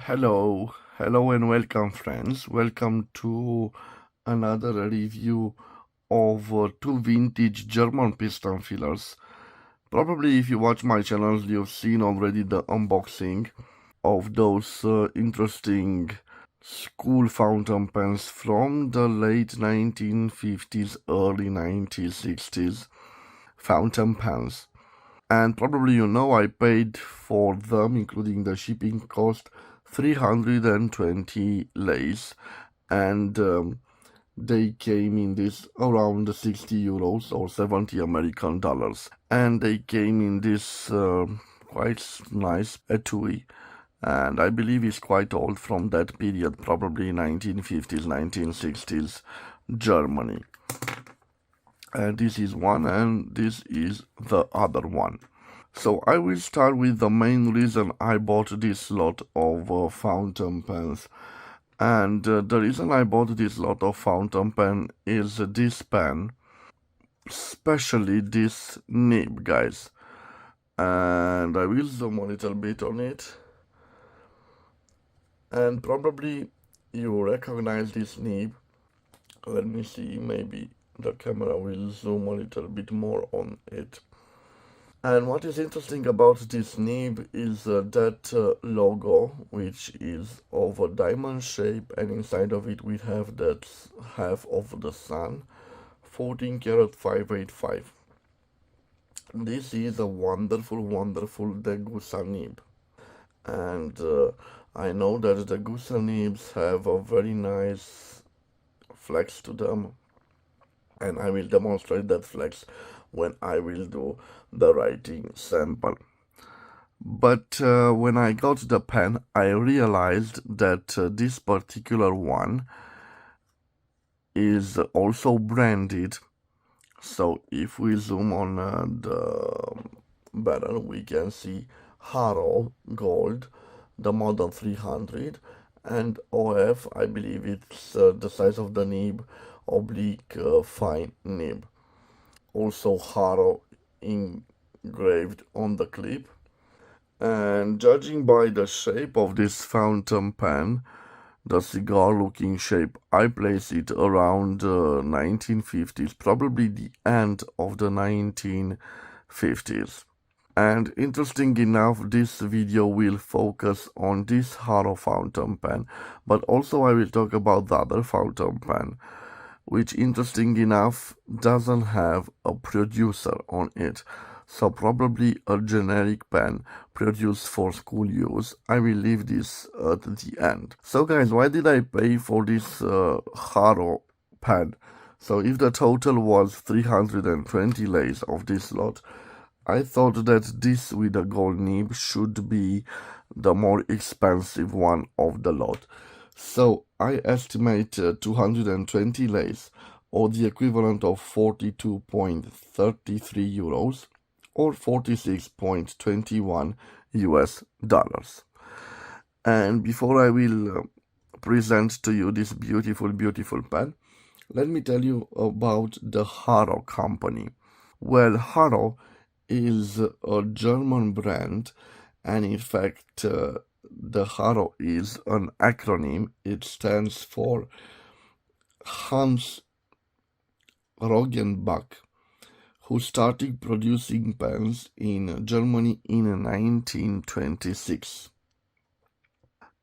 Hello and welcome friends. Welcome to another review of two vintage German piston fillers. Probably if you watch my channel you've seen already the unboxing of those interesting school fountain pens from the late 1950s, early 1960s fountain pens. And probably you know I paid for them, including the shipping cost, 320 lays, and they came in this around 60 euros or 70 American dollars, and they came in this quite nice etui, and I believe it's quite old, from that period, probably 1950s, 1960s Germany. And this is one, and this is the other one. So I will start with the main reason I bought this lot of fountain pens. And the reason I bought this lot of fountain pen is this pen, especially this nib, guys. And I will zoom a little bit on it. And probably you recognize this nib. Let me see, maybe the camera will zoom a little bit more on it. And what is interesting about this nib is that logo, which is of a diamond shape, and inside of it we have that half of the sun, 14 karat 585. This is a wonderful Degussa nib. And I know that the Degussa nibs have a very nice flex to them, and I will demonstrate that flex when I will do the writing sample. But when I got the pen, I realized that this particular one is also branded. So if we zoom on the barrel, we can see Haro-Gold, the model 300, and OF, I believe it's the size of the nib, oblique fine nib. Also Haro engraved on the clip. And judging by the shape of this fountain pen, the cigar looking shape, I place it around 1950s, probably the end of the 1950s. And interesting enough, this video will focus on this Haro fountain pen, but also I will talk about the other fountain pen, which interesting enough doesn't have a producer on it. So probably a generic pen produced for school use. I will leave this at the end. So guys, why did I pay for this Haro pen? So if the total was 320 lays of this lot, I thought that this with a gold nib should be the more expensive one of the lot. So I estimate 220 lays, or the equivalent of 42.33 euros, or 46.21 US dollars. And before I will present to you this beautiful pen, let me tell you about the Haro company. Well, Haro is a German brand, and in fact the Haro is an acronym. It stands for Hans Roggenbuck, who started producing pens in Germany in 1926.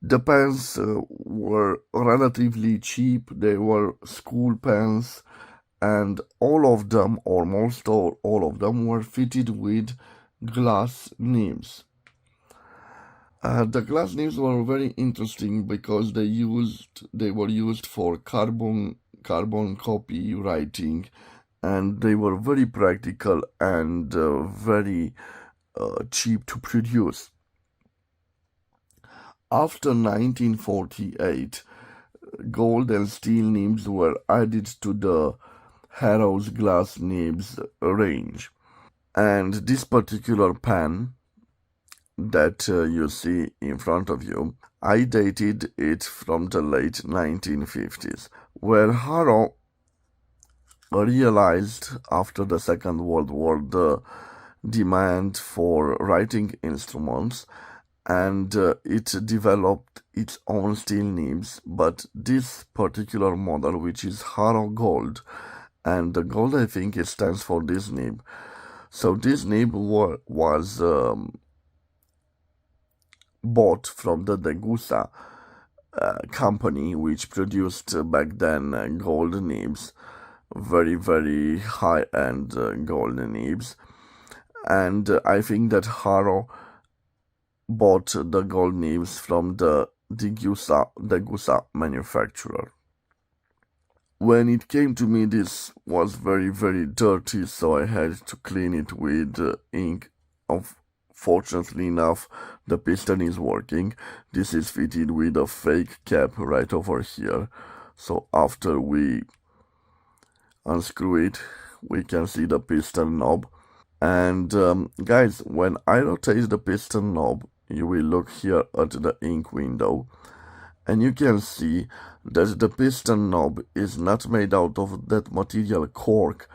The pens were relatively cheap. They were school pens, and all of them, almost all of them, were fitted with glass nibs. The glass nibs were very interesting because they were used for carbon copy writing, and they were very practical and very cheap to produce. After 1948, gold and steel nibs were added to the Haro's glass nibs range, and this particular pen that you see in front of you, I dated it from the late 1950s, where Haro realized after the Second World War the demand for writing instruments, and it developed its own steel nibs. But this particular model, which is Haro-Gold, and the gold, I think it stands for this nib. So this nib was bought from the Degussa company, which produced back then gold nibs, very, very high-end gold nibs. And I think that Haro bought the gold nibs from the Degussa manufacturer. When it came to me, this was very, very dirty, so I had to clean it with ink. Fortunately enough, the piston is working. This is fitted with a fake cap right over here. So after we unscrew it, we can see the piston knob. And guys, when I rotate the piston knob, you will look here at the ink window, and you can see that the piston knob is not made out of that material cork.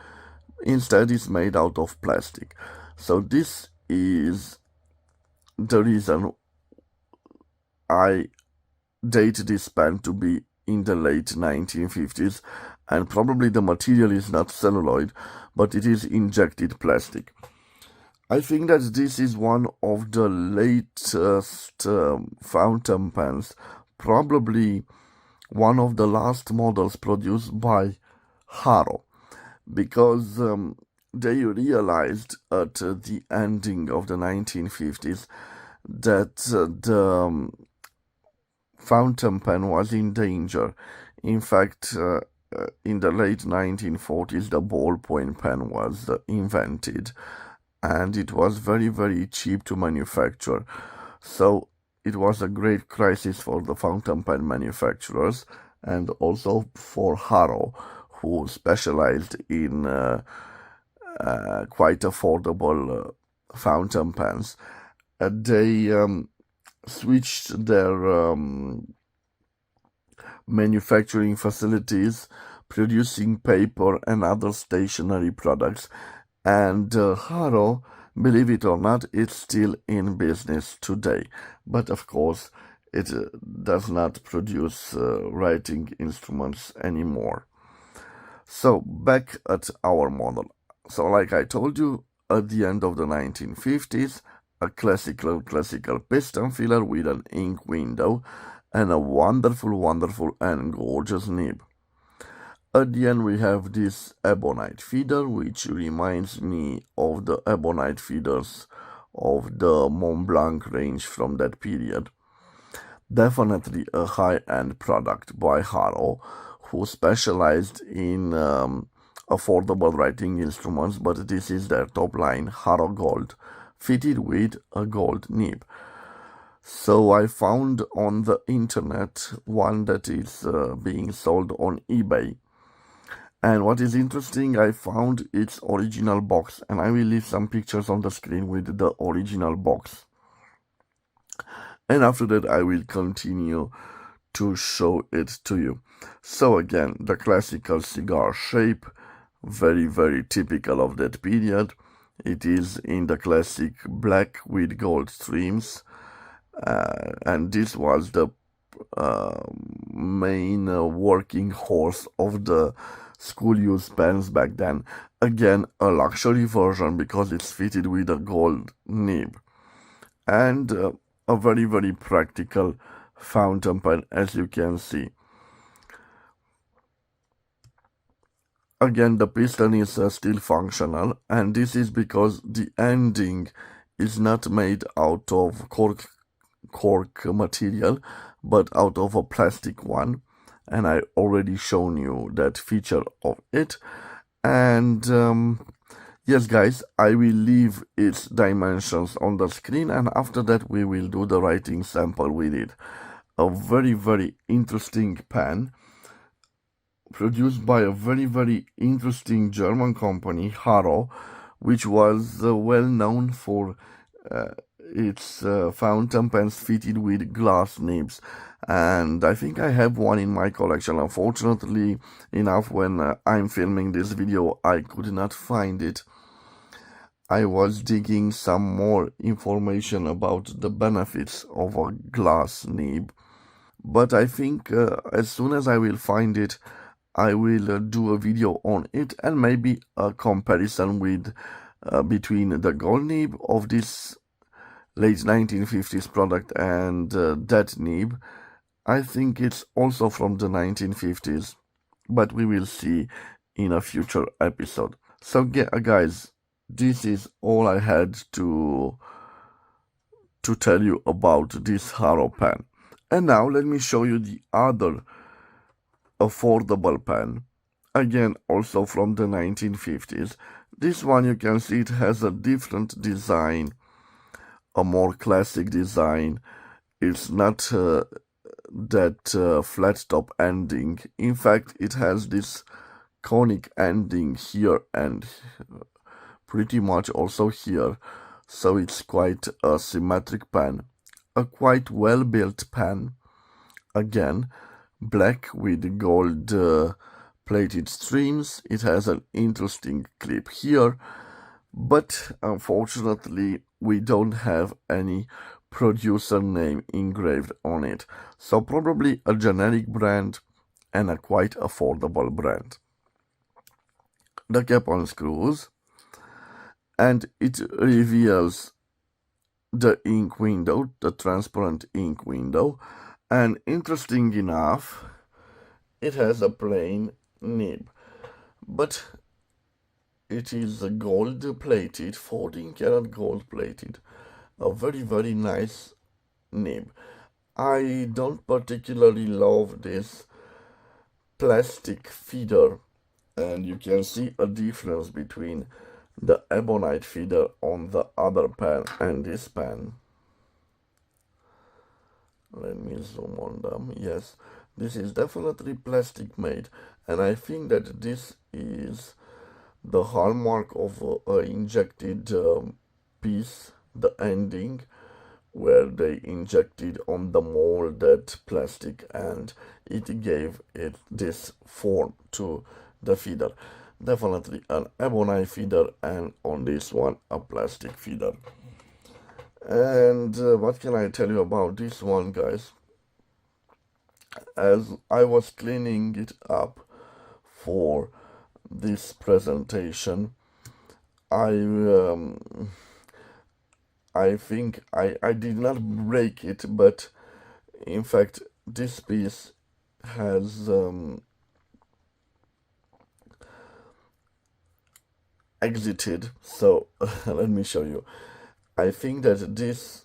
Instead, it's made out of plastic. So this is the reason I date this pen to be in the late 1950s, and probably the material is not celluloid, but it is injected plastic. I think that this is one of the latest fountain pens, probably one of the last models produced by Haro, because they realized at the ending of the 1950s that the fountain pen was in danger. In fact, in the late 1940s, the ballpoint pen was invented, and it was very, very cheap to manufacture. So it was a great crisis for the fountain pen manufacturers, and also for Haro, who specialized in quite affordable fountain pens. They switched their manufacturing facilities, producing paper and other stationery products, and Haro, believe it or not, it's still in business today. But of course, it does not produce writing instruments anymore. So back at our model. So like I told you, at the end of the 1950s, a classical piston filler with an ink window and a wonderful and gorgeous nib. At the end we have this ebonite feeder, which reminds me of the ebonite feeders of the Mont Blanc range from that period. Definitely a high-end product by Haro, who specialized in affordable writing instruments, but this is their top line, Haro-Gold, fitted with a gold nib. So I found on the internet one that is being sold on eBay. And what is interesting, I found its original box, and I will leave some pictures on the screen with the original box. And after that, I will continue to show it to you. So again, the classical cigar shape, very, very typical of that period. It is in the classic black with gold trims, and this was the main working horse of the school-use pens back then. Again, a luxury version because it's fitted with a gold nib. And a very, very practical fountain pen, as you can see. Again, the piston is still functional, and this is because the ending is not made out of cork material, but out of a plastic one, and I already shown you that feature of it. And yes guys, I will leave its dimensions on the screen, and after that we will do the writing sample with it. A very, very interesting pen, produced by a very, very interesting German company, Haro, which was well known for its fountain pens fitted with glass nibs. And I think I have one in my collection. Unfortunately enough, when I'm filming this video, I could not find it. I was digging some more information about the benefits of a glass nib, but I think as soon as I will find it, I will do a video on it, and maybe a comparison with between the gold nib of this late 1950s product and that nib. I think it's also from the 1950s, but we will see in a future episode. So guys, this is all I had to tell you about this Haro pen. And now let me show you the other affordable pen. Again, also from the 1950s. This one, you can see it has a different design, a more classic design. It's not that flat top ending. In fact, it has this conic ending here and pretty much also here. So it's quite a symmetric pen, a quite well built pen. Again, black with gold plated streams. It has an interesting clip here, but unfortunately we don't have any producer name engraved on it, so probably a generic brand and a quite affordable brand. The cap unscrews and it reveals the ink window, the transparent ink window, and interesting enough, it has a plain nib, but it is a gold plated, 14 karat gold plated, a very nice nib. I don't particularly love this plastic feeder, and you can see a difference between the ebonite feeder on the other pen and this pen. Let me zoom on them. Yes, this is definitely plastic made, and I think that this is the hallmark of injected piece, the ending, where they injected on the mold that plastic and it gave it this form to the feeder. Definitely an ebonite feeder, and on this one a plastic feeder. And what can I tell you about this one, guys? As I was cleaning it up for this presentation, I think I did not break it, but in fact this piece has exited, so let me show you. I think that this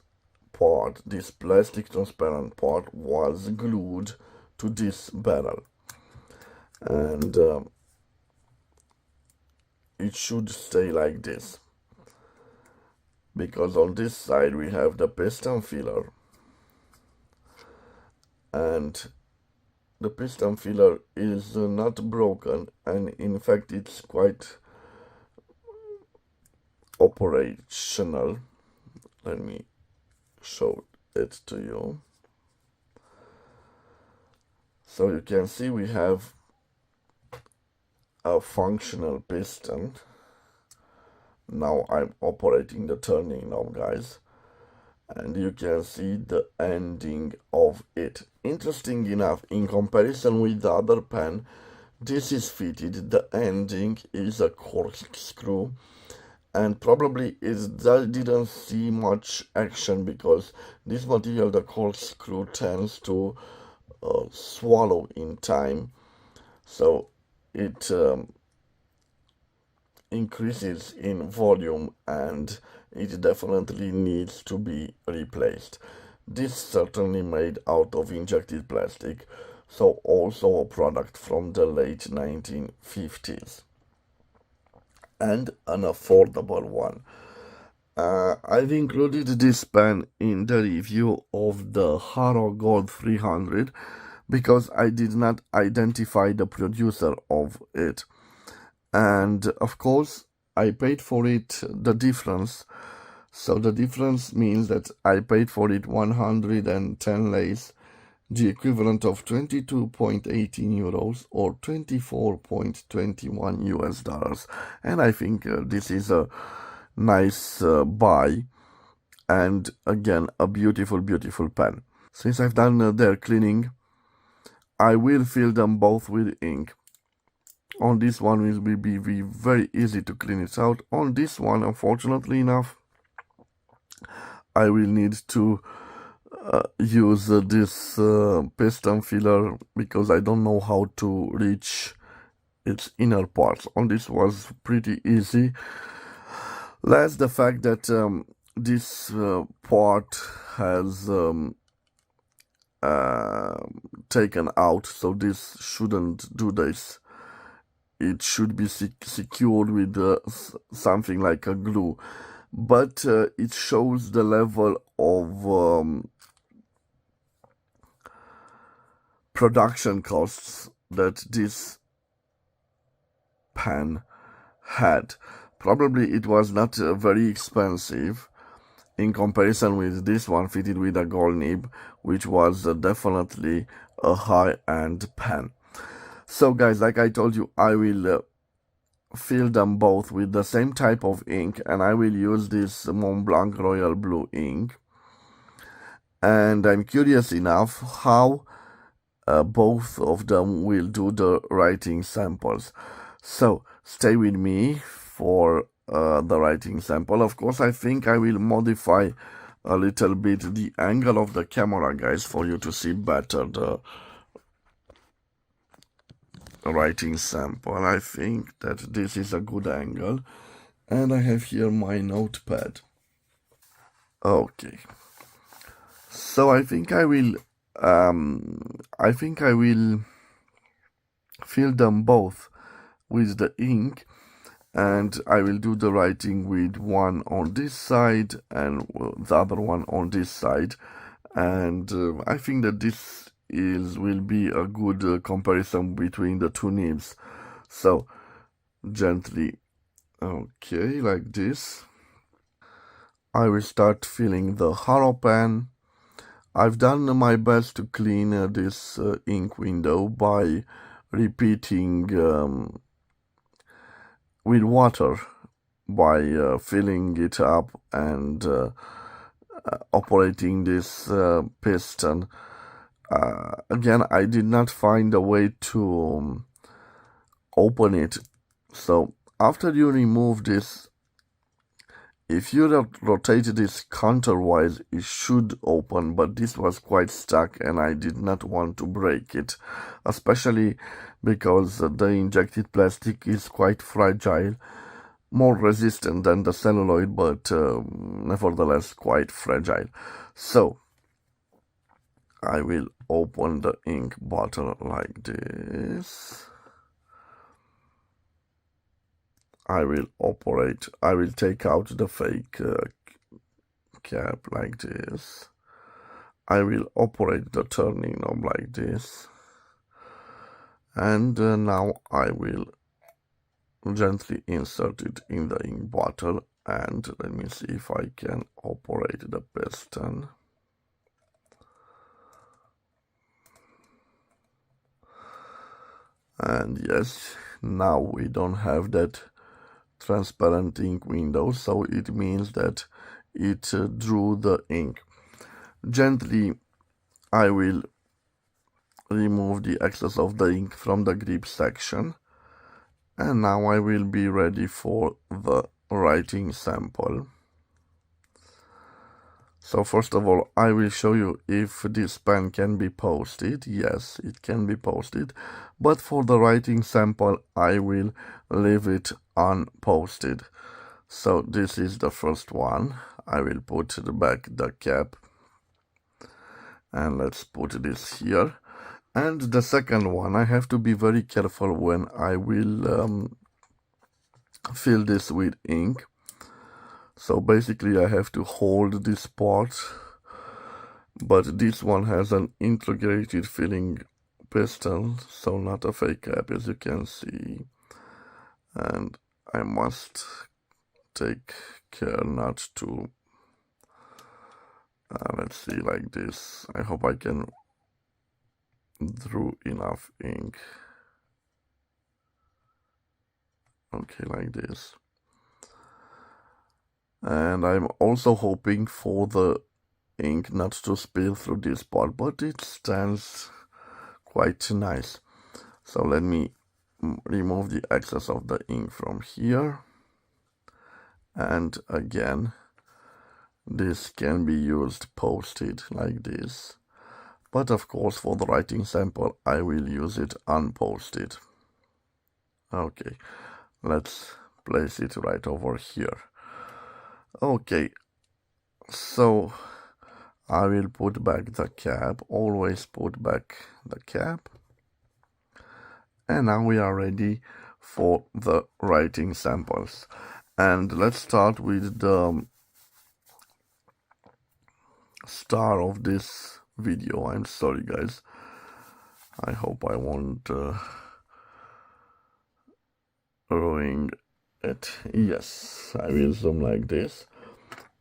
part, this plastic transparent part, was glued to this barrel, and it should stay like this, because on this side we have the piston filler, and the piston filler is not broken, and in fact it's quite operational. Let me show it to you. So you can see we have a functional piston. Now I'm operating the turning knob, guys, and you can see the ending of it. Interesting enough, in comparison with the other pen, this is fitted, the ending is a corkscrew, and probably it didn't see much action because this material, the corkscrew, tends to swallow in time, so it increases in volume and it definitely needs to be replaced. This certainly made out of injected plastic, so also a product from the late 1950s. And an affordable one. I've included this pen in the review of the Haro-Gold 300 because I did not identify the producer of it. And of course, I paid for it the difference. So the difference means that I paid for it 110 lays, the equivalent of 22.18 euros or 24.21 US dollars. And I think this is a nice buy, and again a beautiful pen. Since I've done their cleaning, I will fill them both with ink. On this one it will be very easy to clean it out. On this one, unfortunately enough, I will need to use this piston filler because I don't know how to reach its inner parts. On this was pretty easy. Less the fact that this part has taken out, so this shouldn't do this. It should be secured with something like a glue, but it shows the level of production costs that this pen had. Probably it was not very expensive in comparison with this one fitted with a gold nib, which was definitely a high-end pen. So guys, like I told you, I will fill them both with the same type of ink, and I will use this Mont Blanc Royal Blue ink. And I'm curious enough how both of them will do the writing samples. So stay with me for the writing sample. Of course, I think I will modify a little bit the angle of the camera, guys, for you to see better the writing sample. I think that this is a good angle, and I have here my notepad. Okay, so I think I will fill them both with the ink, and I will do the writing with one on this side and the other one on this side, and I think that this will be a good comparison between the two nibs. So gently, okay, like this. I will start filling the Haro pen. I've done my best to clean this ink window by repeating with water, by filling it up and operating this piston. Again, I did not find a way to open it. So after you remove this, if you rotate this counterwise, it should open, but this was quite stuck and I did not want to break it, especially because the injected plastic is quite fragile, more resistant than the celluloid, but nevertheless quite fragile. So I will open the ink bottle like this. I will take out the fake cap like this. I will operate the turning knob like this. And now I will gently insert it in the ink bottle, and let me see if I can operate the piston. And yes, now we don't have that transparent ink window, so it means that it drew the ink. Gently I will remove the excess of the ink from the grip section, and now I will be ready for the writing sample. So first of all, I will show you if this pen can be posted. Yes, it can be posted, but for the writing sample I will leave it unposted. So this is the first one. I will put back the cap, and let's put this here. And the second one, I have to be very careful when I will fill this with ink. So basically I have to hold this part, but this one has an integrated filling piston, so not a fake cap, as you can see. And I must take care not to, let's see, like this. I hope I can draw enough ink. Okay, like this. And I'm also hoping for the ink not to spill through this part, but it stands quite nice. So let me remove the excess of the ink from here. And again, this can be used posted like this. But of course, for the writing sample, I will use it unposted. Okay, let's place it right over here. Okay, so I will put back the cap, always put back the cap. And now we are ready for the writing samples. And let's start with the star of this video. I'm sorry guys, I hope I won't ruin it. Yes, I will zoom like this.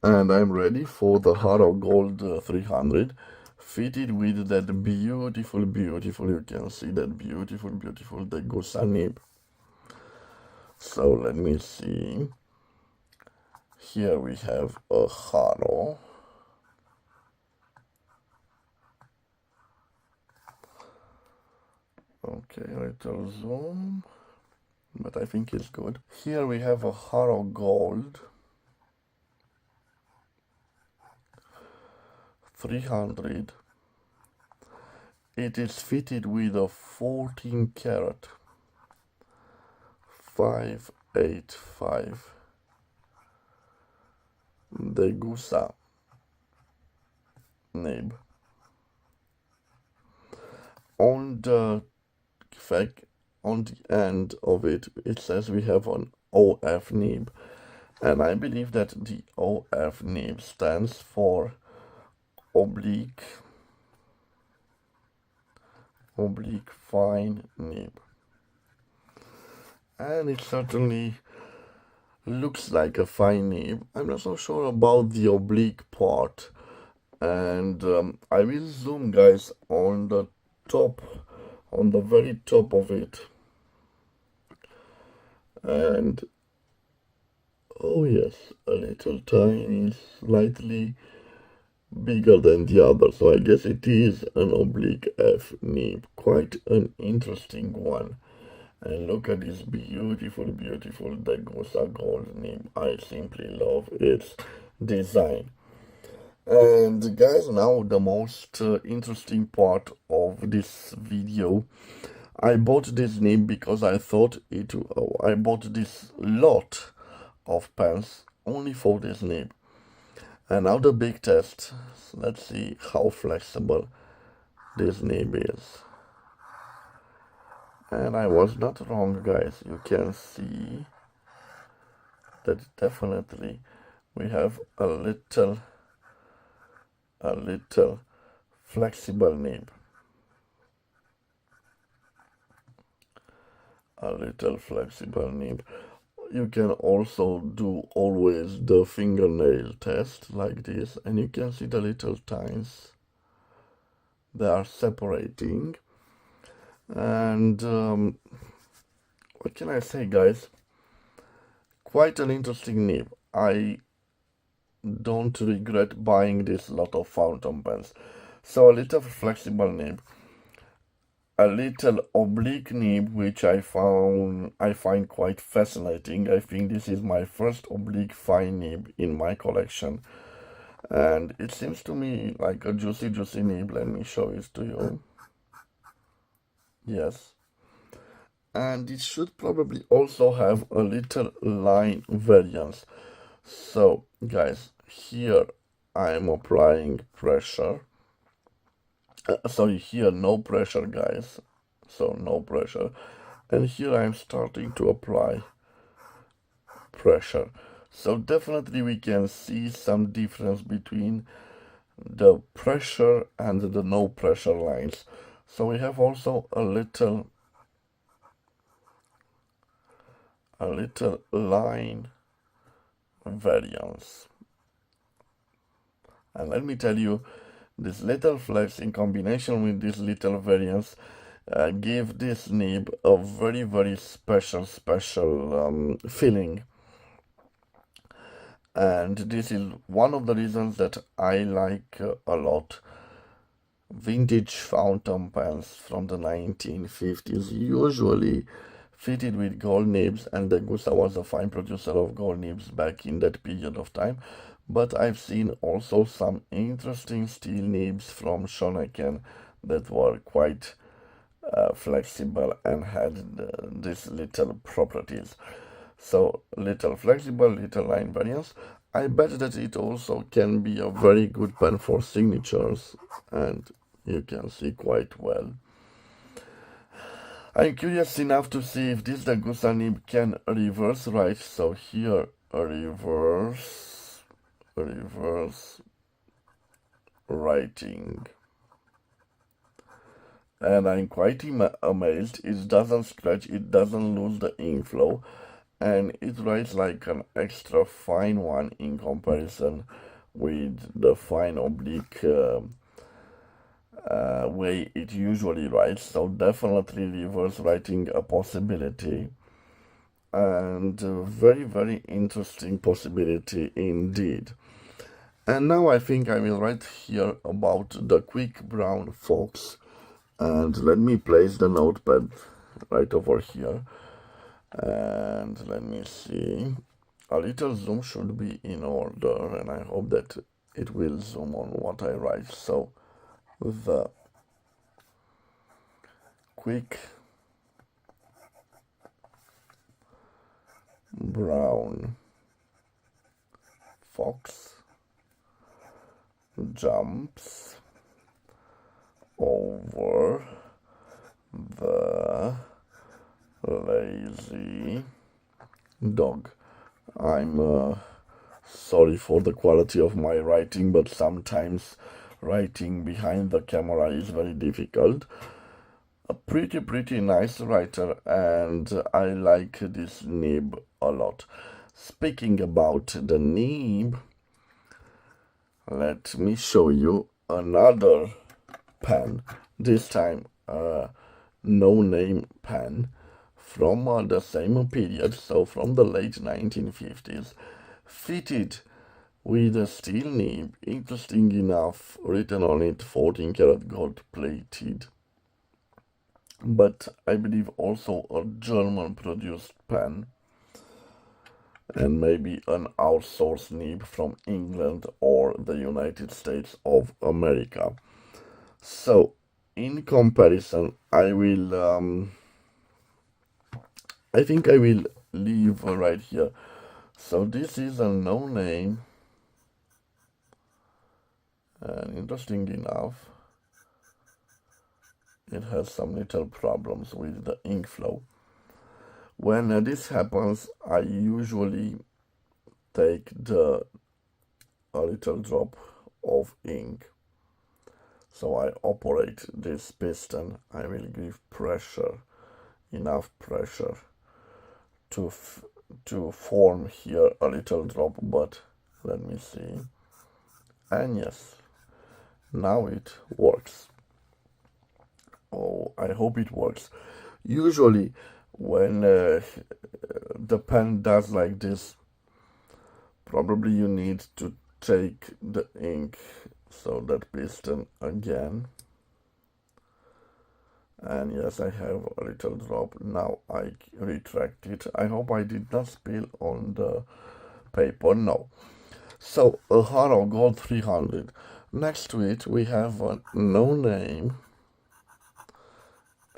And I'm ready for the Haro-Gold 300, fitted with that beautiful, you can see that beautiful Degussa nib. So let me see. Here we have a Haro. Okay, little zoom, but I think it's good. Here we have a Haro-Gold 300. It is fitted with a 14 karat 585 Degussa nib. On the end of it, it says we have an OF nib, and I believe that the OF nib stands for oblique fine nib, and it certainly looks like a fine nib. I'm not so sure about the oblique part, and I will zoom guys on the top, on the very top of it, and oh yes, a little tiny, slightly bigger than the other, so I guess it is an oblique F nib. Quite an interesting one. And look at this beautiful Degussa gold nib. I simply love its design. And guys, now the most interesting part of this video. I bought this nib because I thought I bought this lot of pens only for this nib. And now the big test. Let's see how flexible this nib is. And I was not wrong guys, you can see that definitely we have a little flexible nib. A little flexible nib. You can also do always the fingernail test like this, and you can see the little tines. They are separating. And what can I say guys? Quite an interesting nib. I don't regret buying this lot of fountain pens. So a little flexible nib, a little oblique nib, which I find quite fascinating. I think this is my first oblique fine nib in my collection, and it seems to me like a juicy nib. Let me show it to you. Yes, and it should probably also have a little line variance. So guys, here I am applying pressure. Sorry, here no pressure guys, so no pressure, and here I'm starting to apply pressure. So definitely we can see some difference between the pressure and the no pressure lines. So we have also a little line variance. And let me tell you, this little flex in combination with this little variance give this nib a very special feeling. And this is one of the reasons that I like a lot vintage fountain pens from the 1950s, usually fitted with gold nibs, and Degussa was a fine producer of gold nibs back in that period of time. But I've seen also some interesting steel nibs from Schoneken that were quite flexible and had these little properties. So little flexible, little line variance. I bet that it also can be a very good pen for signatures, and you can see quite well. I'm curious enough to see if this Degussa nib can reverse write. So here, a reverse writing. And I'm quite amazed. It doesn't scratch, it doesn't lose the ink flow, and it writes like an extra fine one in comparison with the fine oblique way it usually writes. So definitely reverse writing a possibility, and a very, very interesting possibility indeed. And now I think I will write here about the quick brown fox, and let me place the notepad right over here, and let me see. A little zoom should be in order, and I hope that it will zoom on what I write. So the quick brown fox jumps over the lazy dog. I'm sorry for the quality of my writing, but sometimes writing behind the camera is very difficult. A pretty nice writer, and I like this nib a lot. Speaking about the nib, let me show you another pen, this time a no-name pen from the same period, so from the late 1950s, fitted with a steel nib, interesting enough, written on it 14 karat gold plated, but I believe also a German produced pen, and maybe an outsourced nib from England or the United States of America. So in comparison, I think I will leave right here. So this is a no name, and interesting enough, it has some little problems with the ink flow. When this happens, I usually take a little drop of ink. So I operate this piston. I will give pressure, enough pressure to form here a little drop, but let me see. And yes, now it works. Oh, I hope it works. Usually when the pen does like this, probably you need to take the ink, so that piston again, and yes, I have a little drop. Now I retract it. I hope I did not spill on the paper. No. So a Haro-Gold 300. Next to it we have a no name.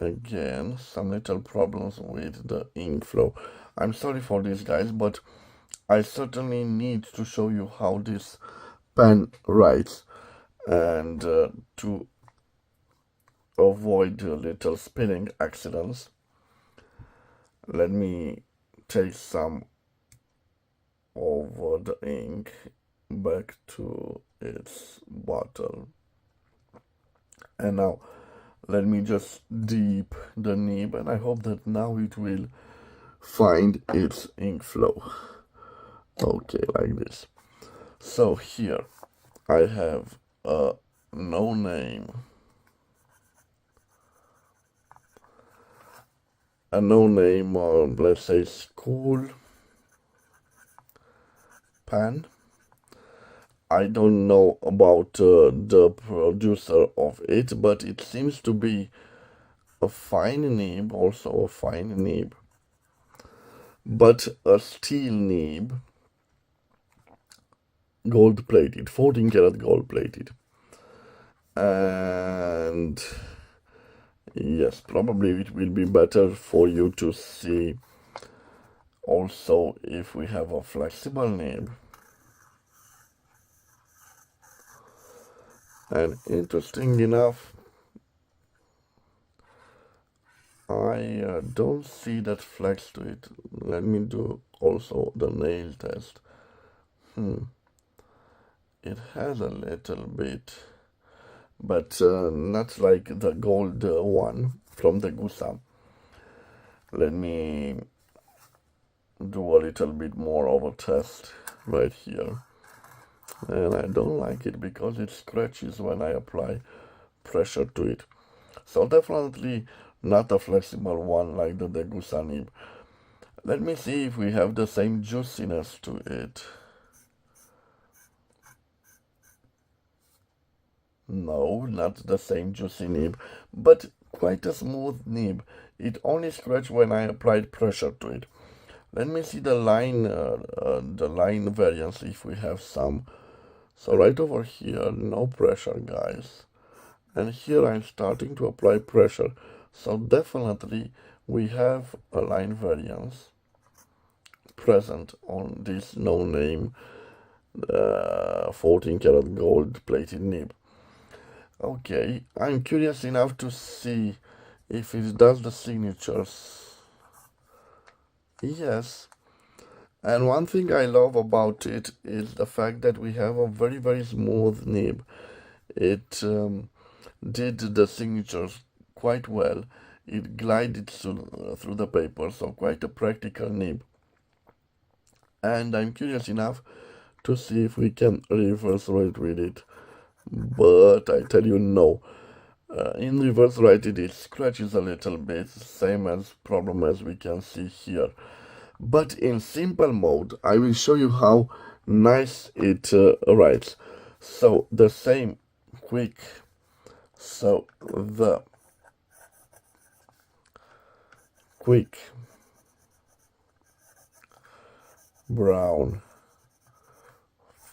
Again, some little problems with the ink flow. I'm sorry for this, guys, but I certainly need to show you how this pen writes, and to avoid little spilling accidents, let me take some of the ink back to its bottle, and now let me just dip the nib, and I hope that now it will find its ink flow. Okay, like this. So here I have a no name, let's say school Japan. I don't know about the producer of it, but it seems to be a fine nib, also a fine nib, but a steel nib, gold plated, 14 karat gold plated. And yes, probably it will be better for you to see also if we have a flexible nib. And interesting enough, I don't see that flex to it. Let me do also the nail test. It has a little bit, but not like the gold one from the Degussa. Let me do a little bit more of a test right here. And I don't like it because it scratches when I apply pressure to it. So definitely not a flexible one like the Degussa nib. Let me see if we have the same juiciness to it. No, not the same juicy nib, but quite a smooth nib. It only scratched when I applied pressure to it. Let me see the line variance if we have some. So right over here, no pressure, guys. And here I'm starting to apply pressure. So definitely we have a line variance present on this no-name 14 karat gold plated nib. Okay, I'm curious enough to see if it does the signatures. Yes. And one thing I love about it is the fact that we have a very, very smooth nib. It did the signatures quite well. It glided through the paper, so quite a practical nib. And I'm curious enough to see if we can reverse write with it. But I tell you no. In reverse write it scratches a little bit, same as problem as we can see here. But in simple mode, I will show you how nice it writes. So the same quick, so the quick brown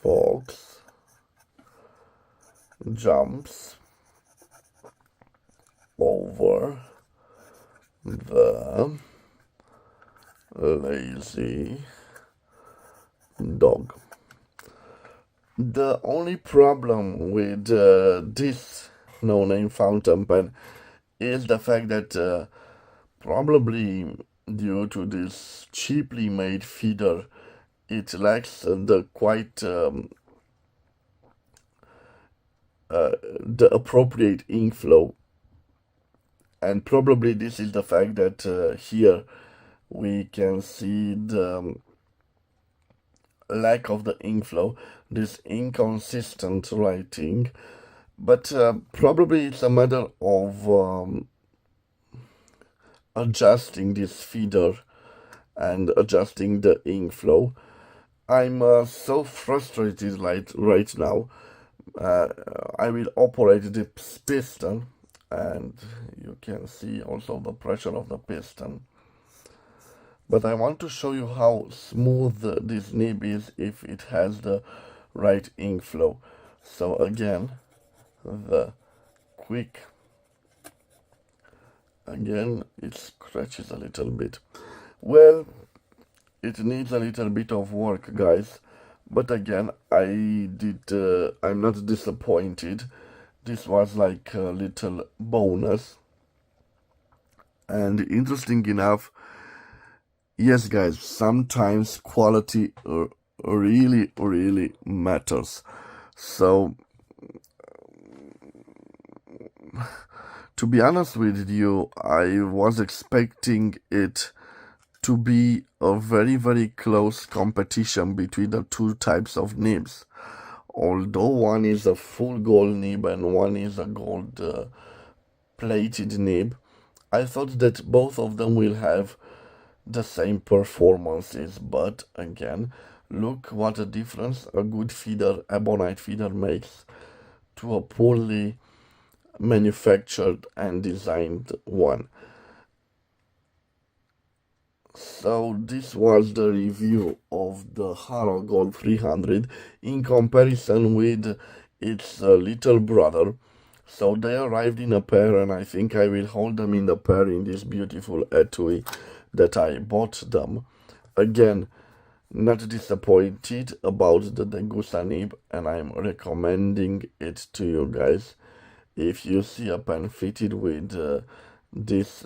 fox jumps over the lazy dog. The only problem with this no-name fountain pen is the fact that probably due to this cheaply made feeder, it lacks the appropriate ink flow. And probably this is the fact that here we can see the lack of the ink flow, this inconsistent writing. But probably it's a matter of adjusting this feeder and adjusting the ink flow. I'm so frustrated right now. I will operate the piston, and you can see also the pressure of the piston. But I want to show you how smooth this nib is if it has the right ink flow. So again, the quick, again it scratches a little bit. Well, it needs a little bit of work, guys, but again I'm not disappointed. This was like a little bonus. And interesting enough, yes guys, sometimes quality really matters. So to be honest with you, I was expecting it to be a very close competition between the two types of nibs. Although one is a full gold nib and one is a gold plated nib, I thought that both of them will have the same performances. But again, Look what a difference a good feeder, ebonite feeder makes to a poorly manufactured and designed one. So this was the review of the Haro-Gold 300 in comparison with its little brother. So they arrived in a pair, and I think I will hold them in the pair in this beautiful etui that I bought them. Again, not disappointed about the Degussa nib, and I'm recommending it to you guys. If you see a pen fitted with this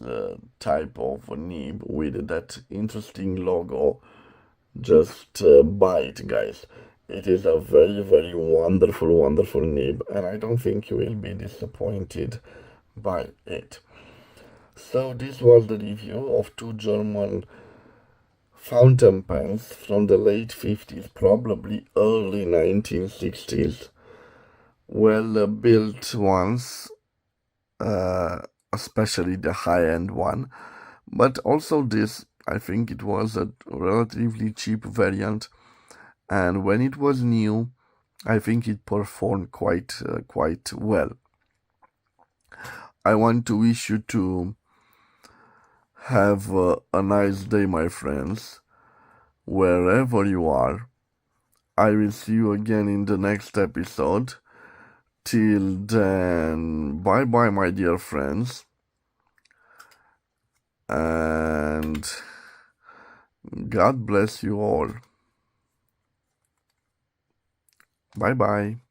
type of nib with that interesting logo, just buy it, guys. It is a very wonderful nib, and I don't think you will be disappointed by it. So this was the review of two German fountain pens from the late 50s, probably early 1960s. Well built ones, especially the high-end one. But also this, I think it was a relatively cheap variant, and when it was new, I think it performed quite well. I want to wish you to have a nice day, my friends, wherever you are. I will see you again in the next episode. Till then, bye bye, my dear friends, and God bless you all. Bye bye.